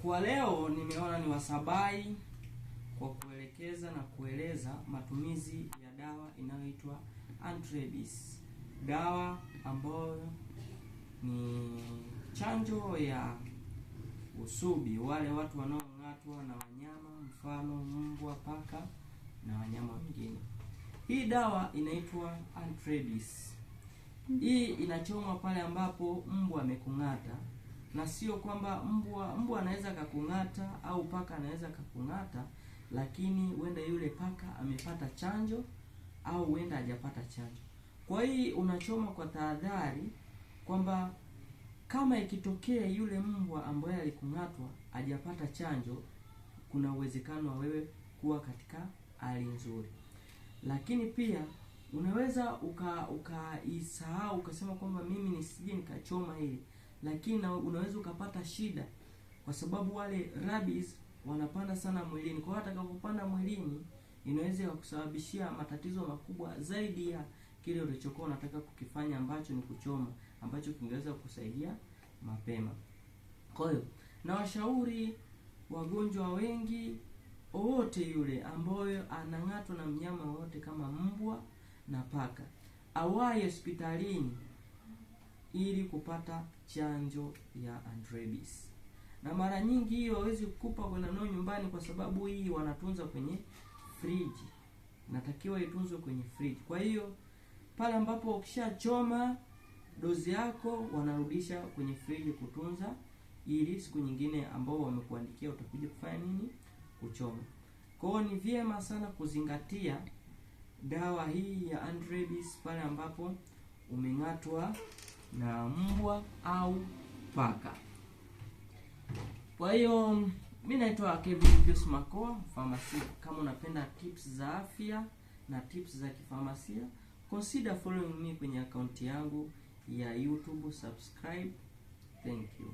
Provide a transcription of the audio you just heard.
Kwa leo nimeona ni wasabai kwa kuelekeza na kueleza matumizi ya dawa inayoitwa Antrabis. Dawa ambayo ni chanjo ya usubi, wale watu wanaong'atwa na wanyama, mfano mbwa, paka na wanyama wengine. Hii dawa inaitwa Antrabis. Hii inachomwa pale ambapo mbwa amekung'ata, na sio kwamba mbwa anaweza kakung'ata au paka anaweza kakung'ata, lakini huenda yule paka amepata chanjo au huenda hajapata chanjo. Kwa hii unachoma kwa tahadhari kwamba kama ikitokea yule mbwa ambaye alikung'atwa hajapata chanjo, kuna uwezekano wa wewe kuwa katika hali nzuri. Lakini pia unaweza ukaisahau ukasema kwamba mimi nisije nikachoma hili, lakini unaweza ukapata shida kwa sababu wale rabies wanapanda sana mwilini. Kwa hiyo atakapopanda mwilini inaweza kusababishia matatizo makubwa zaidi ya kile ulichokuwa unataka kukifanya, ambacho ni kuchoma, ambacho kingeweza kusaidia mapema. Kwa hiyo na washauri wagonjwa wengi wote yule ambaye anang'atwa na mnyama wote kama mbwa na paka awahi hospitalini ili kupata chanjo ya Antrabis. Na mara nyingi hiyo hawezi kukupa kwenda nayo nyumbani kwa sababu hii wanatunza kwenye friji. Natakiwa itunzwe kwenye friji. Kwa hiyo pale ambapo ukishachoma dozi yako wanarudisha kwenye friji kutunza, ili siku nyingine ambao wamekuandikia utakuja kufanya nini? Kuchoma. Kwa hiyo ni vyema sana kuzingatia dawa hii ya Antrabis pale ambapo umeng'atwa na mbwa au paka. Kwa hiyo mimi naitwa Kevin Pius Makoa, pharmacy. Kama unapenda tips za afya na tips za kifamasia, consider following me kwenye akaunti yangu ya YouTube, subscribe. Thank you.